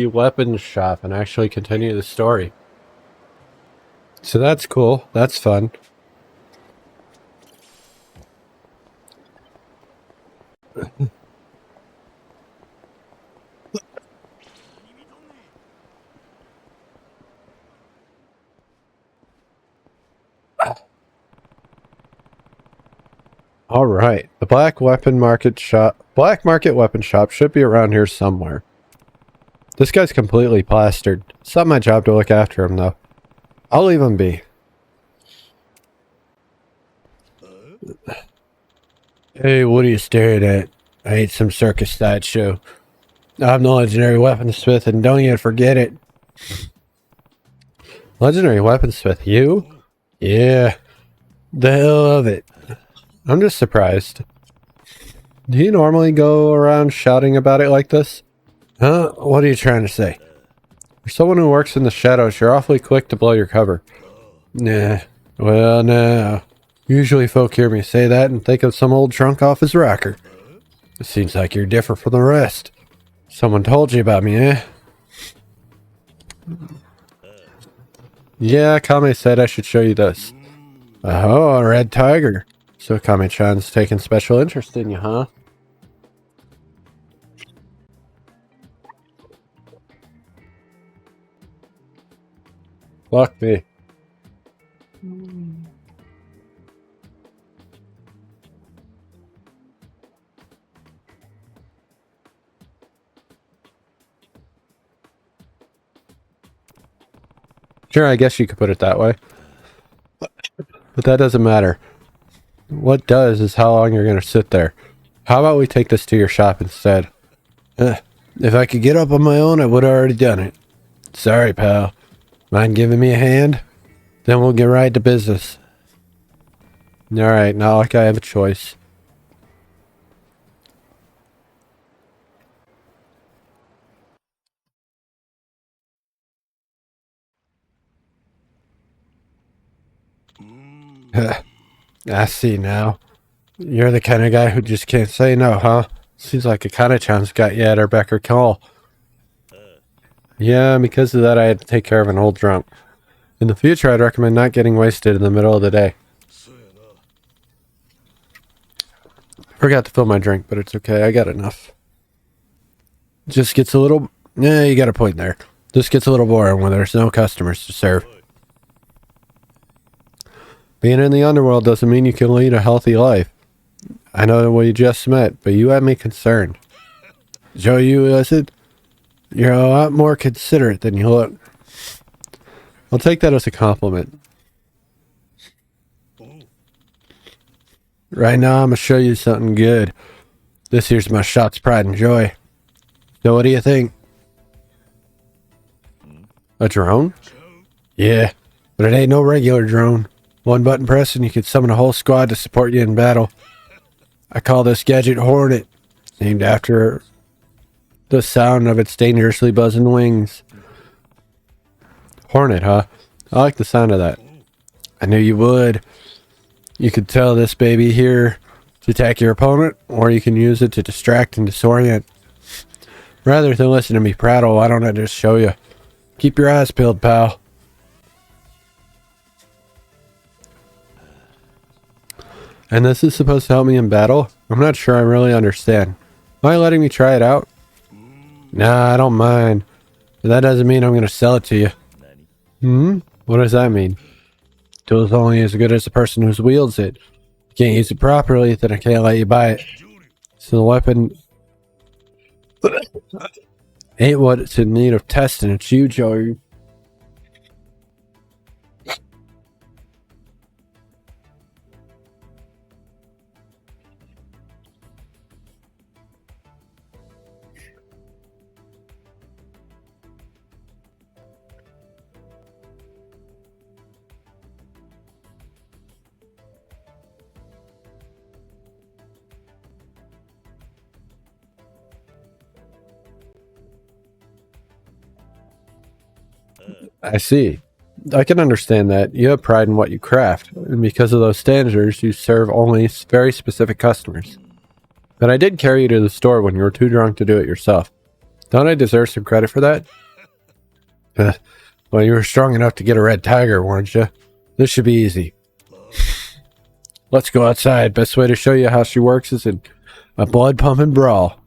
the weapons shop and actually continue the story. So that's cool. That's fun. All right, the black market weapon shop should be around here somewhere. This guy's completely plastered. It's not my job to look after him, though. I'll leave him be. Hey, what are you staring at? I ain't some circus sideshow. I'm the legendary weaponsmith, and don't you forget it. Legendary weaponsmith, you? Yeah, the hell of it. I'm just surprised. Do you normally go around shouting about it like this? Huh? What are you trying to say? For someone who works in the shadows, you're awfully quick to blow your cover. Nah. Well, no. Usually folk hear me say that and think of some old drunk off his rocker. It seems like you're different from the rest. Someone told you about me, eh? Yeah, Kame said I should show you this. Oh, a red tiger. So Kame-chan's taking special interest in you, huh? Fuck me. Sure, I guess you could put it that way. But that doesn't matter. What does is how long you're going to sit there. How about we take this to your shop instead? If I could get up on my own, I would have already done it. Sorry, pal. Mind giving me a hand? Then we'll get right to business. Alright, not like I have a choice. I see now. You're the kind of guy who just can't say no, huh? Seems like Akane-chan's got you at her beck or call. Yeah, because of that I had to take care of an old drunk. In the future, I'd recommend not getting wasted in the middle of the day. Forgot to fill my drink, but it's okay. I got enough. Just gets a little... Yeah, you got a point there. Just gets a little boring when there's no customers to serve. Being in the underworld doesn't mean you can lead a healthy life. I know we just met, but you have me concerned. Show you, is it? You're a lot more considerate than you look. I'll take that as a compliment. Right now, I'm gonna show you something good. This here's my shop's pride and joy. So what do you think? A drone? Yeah, but it ain't no regular drone. One button press and you can summon a whole squad to support you in battle. I call this gadget Hornet, named after the sound of its dangerously buzzing wings. Hornet, huh? I like the sound of that. I knew you would. You could tell this baby here to attack your opponent, or you can use it to distract and disorient. Rather than listen to me prattle, why don't I just show you? Keep your eyes peeled, pal. And this is supposed to help me in battle? I'm not sure I really understand. Am I letting me try it out? Nah, I don't mind. But that doesn't mean I'm going to sell it to you. What does that mean? Tool's only as good as the person who wields it. If you can't use it properly, then I can't let you buy it. So the weapon ain't what it's in need of testing. It's you, Joey. I see. I can understand that. You have pride in what you craft, and because of those standards, you serve only very specific customers. But I did carry you to the store when you were too drunk to do it yourself. Don't I deserve some credit for that? Well, you were strong enough to get a red tiger, weren't you? This should be easy. Let's go outside. Best way to show you how she works is in a blood-pumping brawl.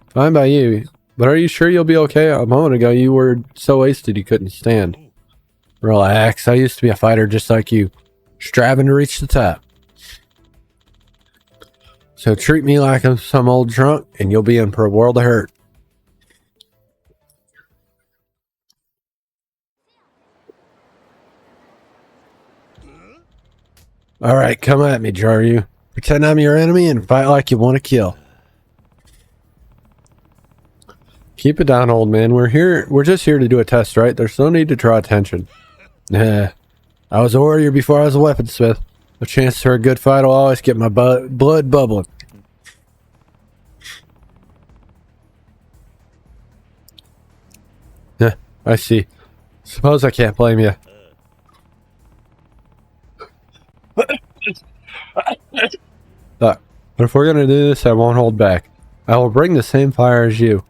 Fine by you, but are you sure you'll be okay? A moment ago, you were so wasted you couldn't stand. Relax. I used to be a fighter just like you, striving to reach the top. So treat me like I'm some old drunk, and you'll be in for a world of hurt. Alright, come at me, Jaryu. Pretend I'm your enemy and fight like you want to kill. Keep it down, old man. We're just here to do a test, right? There's no need to draw attention. Nah. I was a warrior before I was a weaponsmith. A chance for a good fight will always get my blood bubbling. Yeah, I see. Suppose I can't blame you. Look, but if we're gonna do this, I won't hold back. I will bring the same fire as you.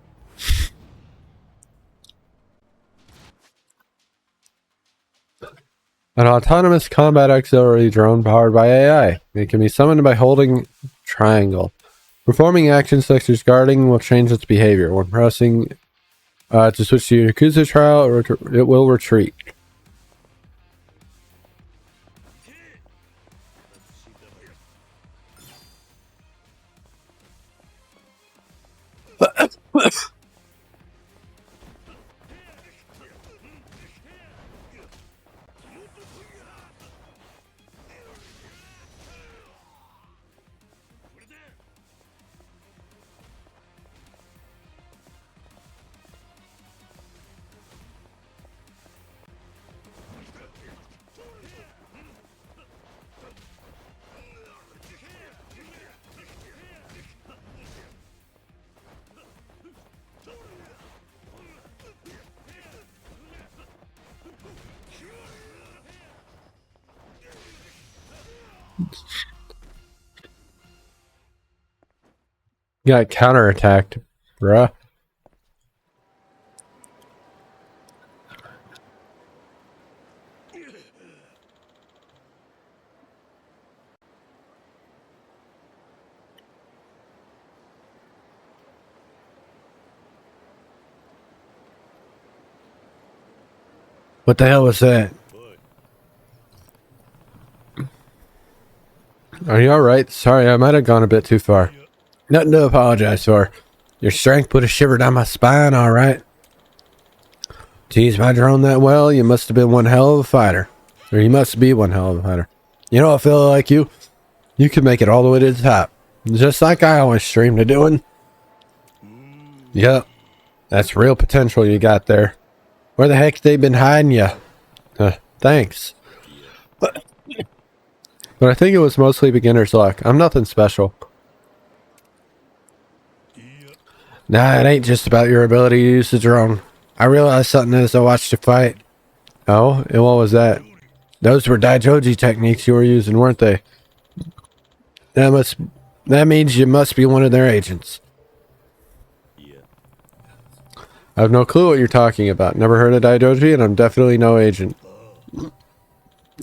An autonomous combat auxiliary drone powered by AI. It can be summoned by holding triangle. Performing actions such as guarding will change its behavior. When pressing to switch to Yakuza trial, it will retreat. Got counterattacked, bruh. What the hell was that? Are you alright? Sorry, I might have gone a bit too far. Nothing to apologize for. Your strength put a shiver down my spine, alright. To use my drone that well, you must have been one hell of a fighter. Or you must be one hell of a fighter. You know, I feel like you could make it all the way to the top. Just like I always dreamed of doing. Yep. That's real potential you got there. Where the heck they been hiding you? Thanks. But I think it was mostly beginner's luck. I'm nothing special. Nah, it ain't just about your ability to use the drone. I realized something as I watched you fight. Oh? And what was that? Those were Daijoji techniques you were using, weren't they? That means you must be one of their agents. I have no clue what you're talking about. Never heard of Daijoji, and I'm definitely no agent.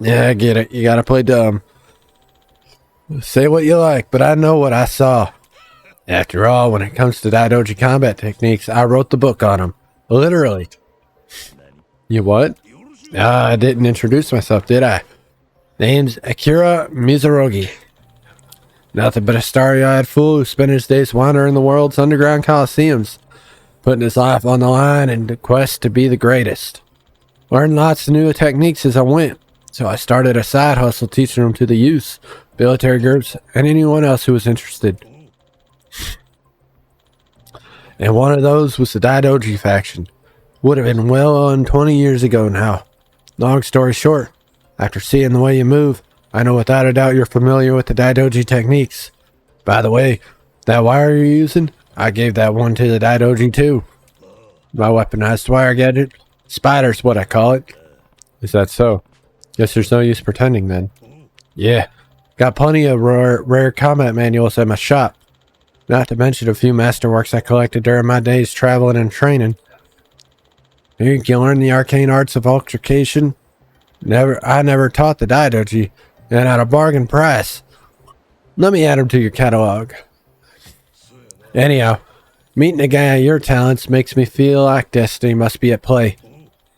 Yeah, I get it. You gotta play dumb. Say what you like, but I know what I saw. After all, when it comes to Daijoji combat techniques, I wrote the book on them. Literally. You what? I didn't introduce myself, did I? Name's Akira Mizurugi. Nothing but a starry-eyed fool who spent his days wandering the world's underground coliseums, putting his life on the line in the quest to be the greatest. Learned lots of new techniques as I went, so I started a side hustle teaching them to the youth, military groups, and anyone else who was interested. And one of those was the Daidoji faction. Would have been well on 20 years ago now. Long story short, after seeing the way you move, I know without a doubt you're familiar with the Daidoji techniques. By the way, that wire you're using, I gave that one to the Daidoji too. My weaponized wire gadget. Spider's what I call it. Is that so? Guess there's no use pretending then. Yeah. Got plenty of rare combat manuals at my shop. Not to mention a few masterworks I collected during my days traveling and training. You can learn the arcane arts of altercation. I never taught the Daidoji, and at a bargain price. Let me add them to your catalog. Anyhow, meeting a guy of your talents makes me feel like destiny must be at play.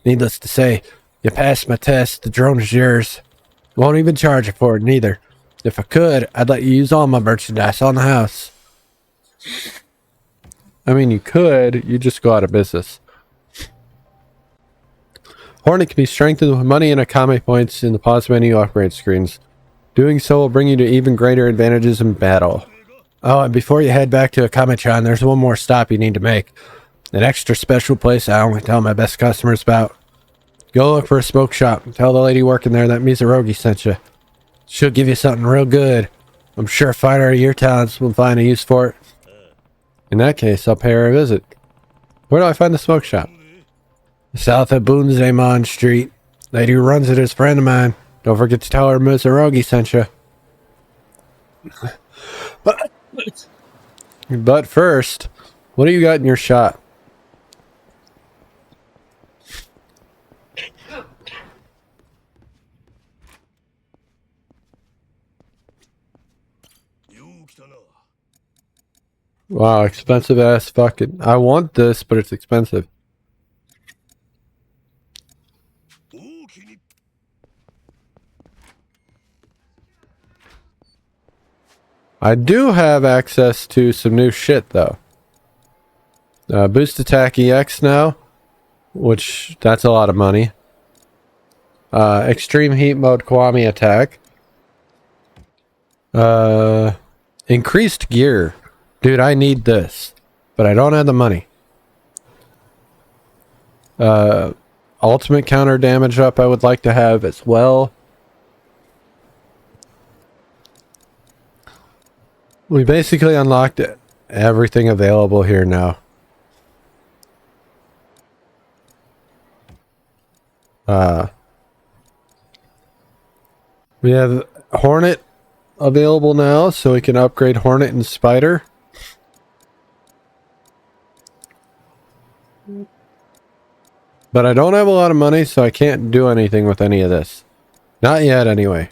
Needless to say, you passed my test, the drone is yours. Won't even charge you for it, neither. If I could, I'd let you use all my merchandise on the house. I mean, you could, you just go out of business. Hornet can be strengthened with money and Akame points in the pause menu upgrade screens. Doing so will bring you to even greater advantages in battle. Oh, and before you head back to Akame-chan, there's one more stop you need to make. An extra special place I only tell my best customers about. Go look for a smoke shop and tell the lady working there that Mizurogi sent you. She'll give you something real good. I'm sure a fighter of your talents will find a use for it. In that case, I'll pay her a visit. Where do I find the smoke shop? South of Bunzaemon Street. Lady who runs it is a friend of mine. Don't forget to tell her Mizurogi sent you. But first, what do you got in your shop? Wow, expensive ass fucking... I want this, but it's expensive. I do have access to some new shit, though. Boost Attack EX now, which, that's a lot of money. Extreme Heat Mode Kwami Attack. Increased Gear. Dude, I need this, but I don't have the money. Ultimate counter damage up I would like to have as well. We basically unlocked everything available here now. We have Hornet available now, so we can upgrade Hornet and Spider. But I don't have a lot of money, so I can't do anything with any of this. Not yet, anyway.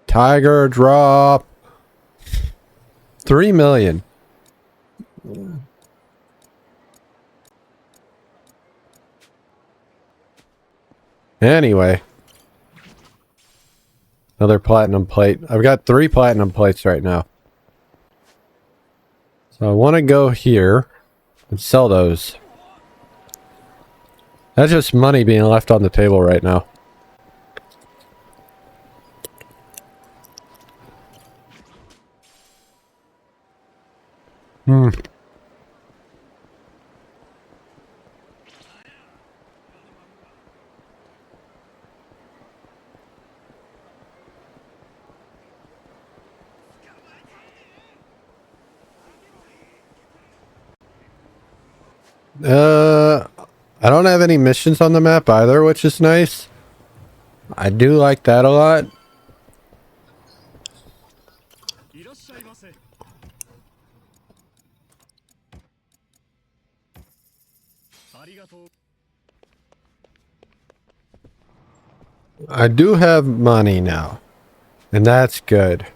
Tiger drop. 3 million. Anyway. Another platinum plate. I've got 3 platinum plates right now. So I want to go here and sell those. That's just money being left on the table right now. I don't have any missions on the map either, which is nice. I do like that a lot. I do have money now, and that's good.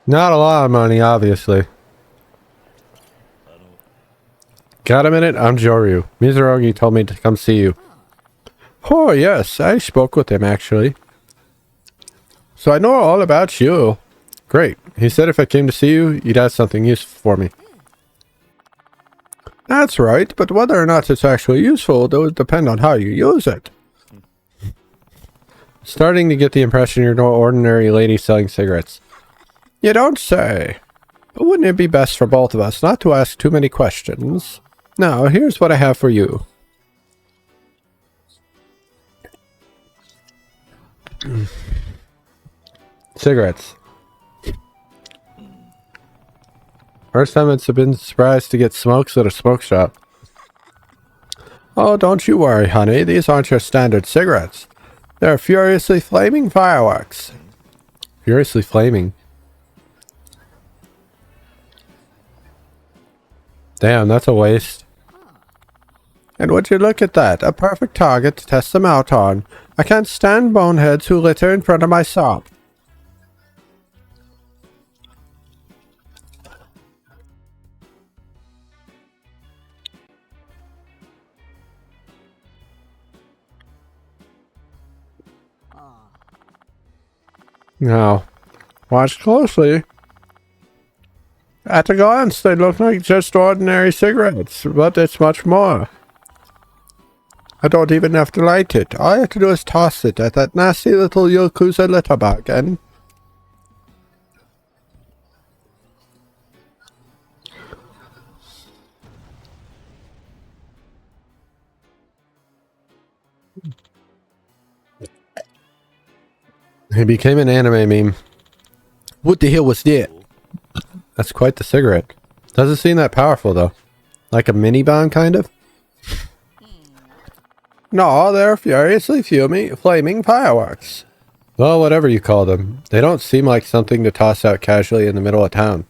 Not a lot of money, obviously. Got a minute? I'm Joryu. Mizurogi told me to come see you. Oh, yes, I spoke with him, actually. So I know all about you. Great. He said if I came to see you, you'd have something useful for me. That's right, but whether or not it's actually useful, that would depend on how you use it. Starting to get the impression you're no ordinary lady selling cigarettes. You don't say. But wouldn't it be best for both of us not to ask too many questions? Now, here's what I have for you. Cigarettes. First time it's been surprised to get smokes at a smoke shop. Oh, don't you worry, honey. These aren't your standard cigarettes. They're furiously flaming fireworks. Furiously flaming. Damn, that's a waste. And would you look at that? A perfect target to test them out on. I can't stand boneheads who litter in front of my shop. Now, watch closely. At a glance, they look like just ordinary cigarettes, but it's much more. I don't even have to light it. All I have to do is toss it at that nasty little Yakuza litter bug, and... he became an anime meme. What the hell was that? That's quite the cigarette. Doesn't seem that powerful, though. Like a mini bomb, kind of? No, they're furiously flaming fireworks. Well, whatever you call them. They don't seem like something to toss out casually in the middle of town.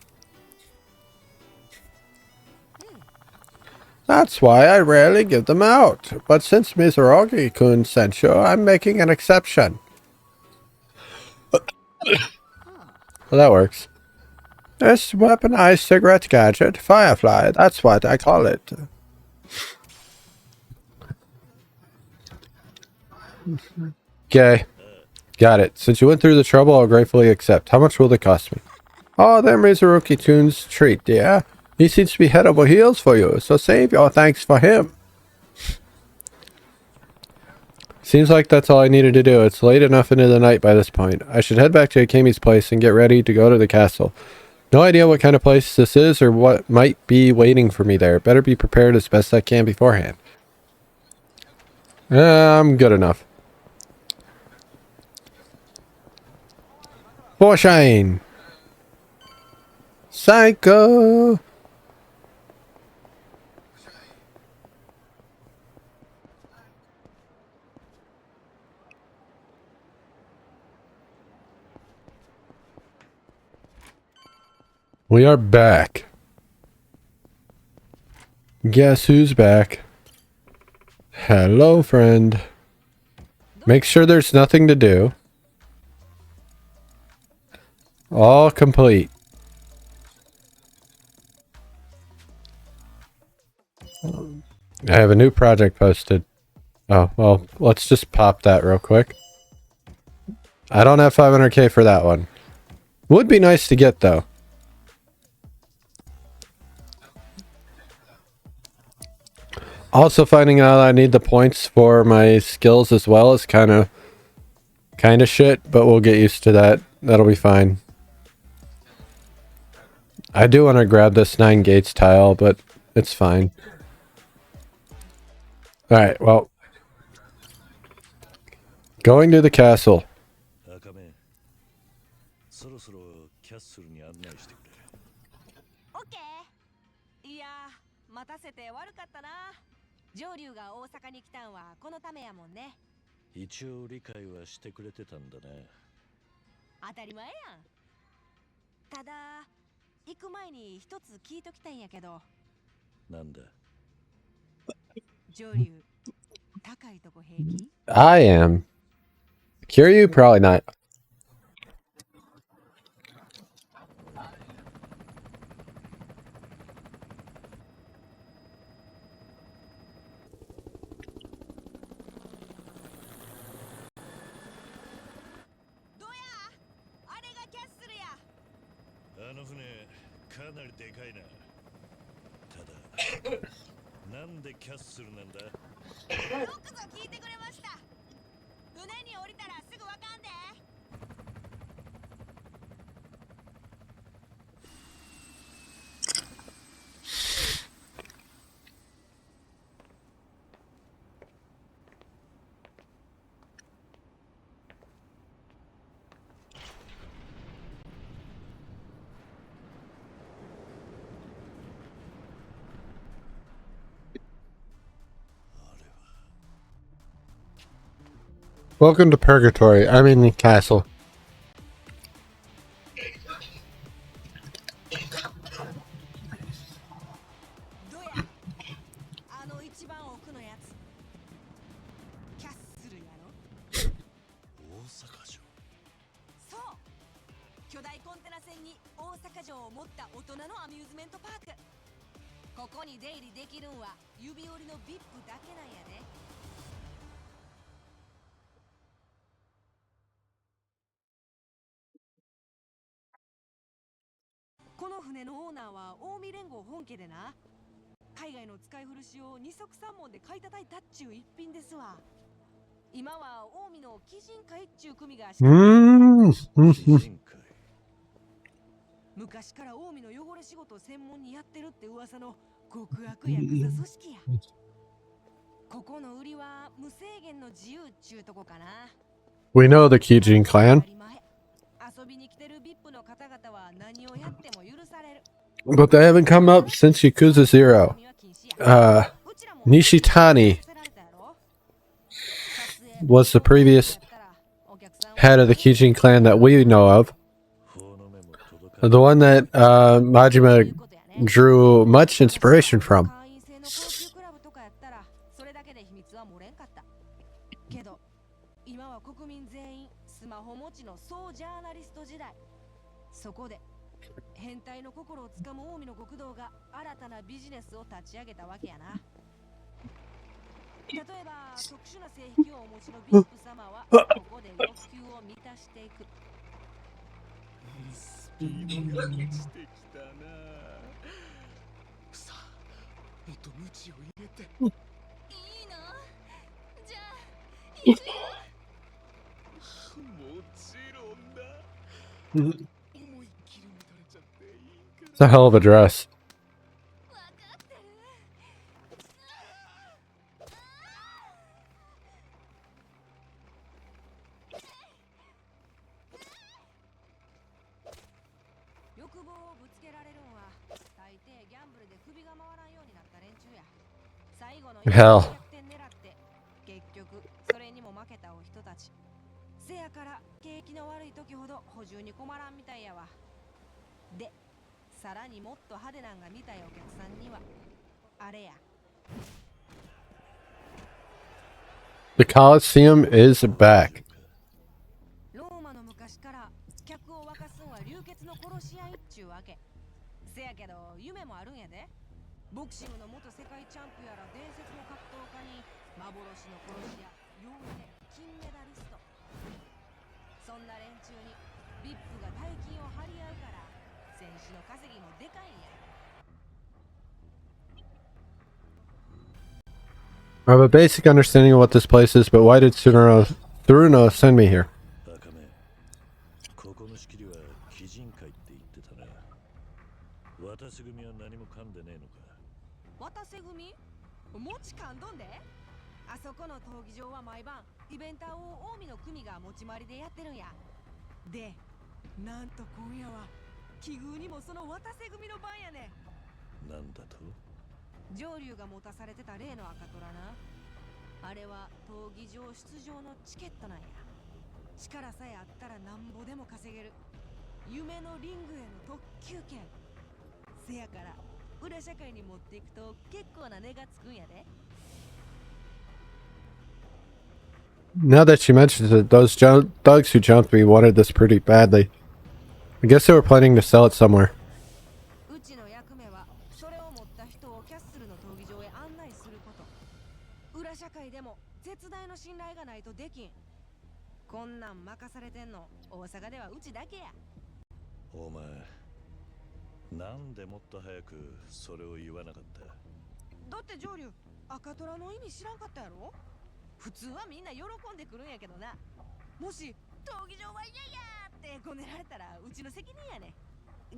That's why I rarely give them out. But since Mizurugi-kun sent you, I'm making an exception. Well, that works. This weaponized cigarette gadget, Firefly, that's what I call it. Okay. Got it. Since you went through the trouble, I'll gratefully accept. How much will it cost me? Oh, then Mizurugi-kun's treat, dear. He seems to be head over heels for you, so save your thanks for him. Seems like that's all I needed to do. It's late enough into the night by this point. I should head back to Akemi's place and get ready to go to the castle. No idea what kind of place this is or what might be waiting for me there. Better be prepared as best I can beforehand. I'm good enough. For shine! Psycho! We are back. Guess who's back? Hello, friend. Make sure there's nothing to do. All complete. I have a new project posted. Oh, well, let's just pop that real quick. I don't have 500k for that one. Would be nice to get, though. Also finding out I need the points for my skills as well is kind of shit, but we'll get used to that. That'll be fine. I do want to grab this 9 gates tile, but it's fine. Alright, well. Going to the castle. I am. Kiryu? Probably not. Welcome to Purgatory. I mean the castle. どやあの一番奥のやつキャッスルやろ。大阪城。そう、巨大コンテナ船に大阪城を持った大人のアミューズメントパーク。ここに出入りできるんは指折りの VIP だけなんやで。この船のオーナーは近江連合本家でな、海外の使い古しを二足三門で買い叩いたっちゅう一品ですわ。今は近江の鬼人会っちゅう組が昔から近江の汚れ仕事を専門にやってるって噂の極悪ヤクザ組織や。ここの売りは無制限の自由っちゅうとこかな。 We know the Kijin clan, 遊びに来てる VIP の方々は何をやっても許される。 but they haven't come up since Yakuza 0. Nishitani was the previous head of the Kijin clan that we know of. The one that Majima drew much inspiration from. 今は国民全員スマホ持ちの総ジャーナリスト時代。そこで変態の心をつかむ近江の極道が新たなビジネスを立ち上げたわけやな。例えば特殊な性癖をお持ちの VIP 様はここで欲求を満たしていく。スピードが落ちてきたな。さあ、もっとムチを入れて。いいの？じゃあ行くよ。もちろんだ。 It's a hell of a dress. わかってる。欲望をぶつけられるんは大抵ギャンブルで首が回らんようになった連中や。最後のHell. 逆転狙って結局それにも負けたお人たち。せやから景気の悪い時ほど補充に困らんみたいやわ。でさらにもっと派手なんが見たいお客さんにはあれや。 The Colosseum is back. ローマの昔から客を沸かすんは流血の殺し合いっちゅうわけ。せやけど夢もあるんやで。ボクシングの元世界チャンプやら伝説の格闘家に幻の殺し屋、妖精、金メダリスト。そんな連中に VIP が大金を張り合うから選手の稼ぎもでかいんや。 I have a basic understanding of what this place is, but why did Tsuruno send me here? バカめ、ここの仕切りは鬼人会って言ってたな。渡瀬組は何も噛んでねえのか。渡瀬組？もちかんどんで。あそこの闘技場は毎晩イベンターを近江の組が持ち回りでやってるんや。で、なんと今夜は奇遇にもその渡瀬組の番やね。なんだと？上流が持たされてた例の赤虎な。あれは闘技場出場のチケットなんや。力さえあったらなんぼでも稼げる夢のリングへの特急券。せやから裏社会に持っていくと結構な値がつくんやで。 Now that she mentions it, those thugs who jumped me wanted this pretty badly. I guess they were planning to sell it somewhere. うちの役目はそれを持った人をキャッスルの闘技場へ案内すること。裏社会でも絶大の信頼がないとできん。こんなん任されてんの大阪ではうちだけや。お前、なんでもっと早くそれを言わなかった？だって上流赤虎の意味知らんかったやろ。普通はみんな喜んでくるんやけどな。もし闘技場は嫌やってこねられたらうちの責任やね。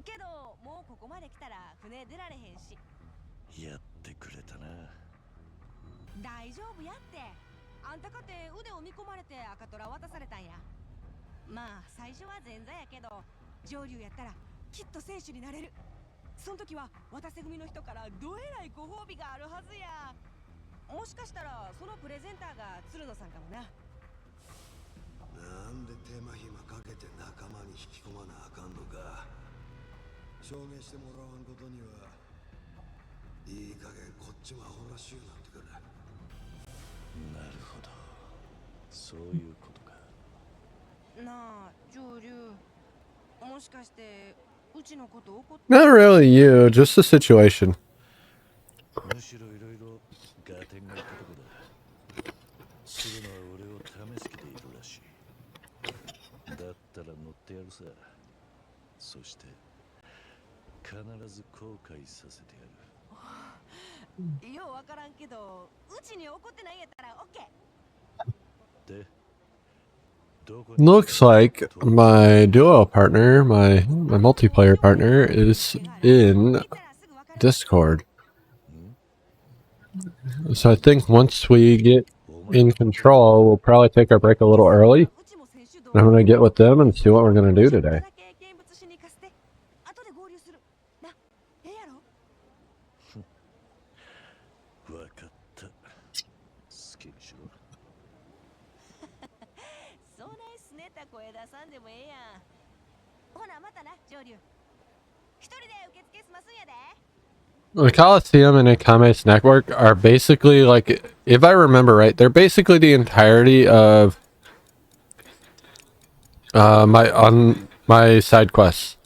けどもうここまで来たら船出られへんし。やってくれたな。大丈夫やって。あんたかて腕を見込まれて赤虎渡されたんや。まあ最初は前座やけど上流やったらきっと選手になれる。その時は渡瀬組の人からどえらいご褒美があるはずや。もしかしたらそのプレゼンターが鶴野さんかもな。なんで手間暇かけて仲間に引き込まなあかんのか。証明してもらわんことには、いい加減こっちもアホらしゅうなってくる。なるほど。そういうことか。なあ上流、もしかしてうちのこと怒って Not really you, just the situation. むしろいろいろガテンが言ったとこだ。するのは俺を試す気でいるらしい。だったら乗ってやるさ。そして必ず後悔させてやる。ようわからんけど、うちに怒ってないんやったらオッケー。で、どこに Looks like my duo partner, my multiplayer partner, is in Discord. So I think once we get in control, we'll probably take our break a little early. And I'm gonna get with them and see what we're gonna do today. わかった。好きにしろ。そないすねた声出さんでもええやん。ほなまたな上流。一人で受付済ますんやで。The Coliseum and Akame's network are basically like, if I remember right, they're basically the entirety of my side quests.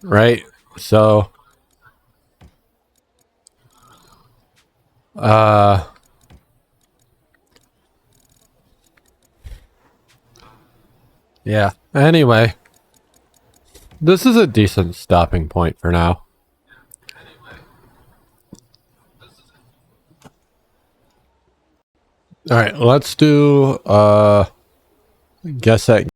Right? So yeah. Anyway, this is a decent stopping point for now. All right, let's do guess that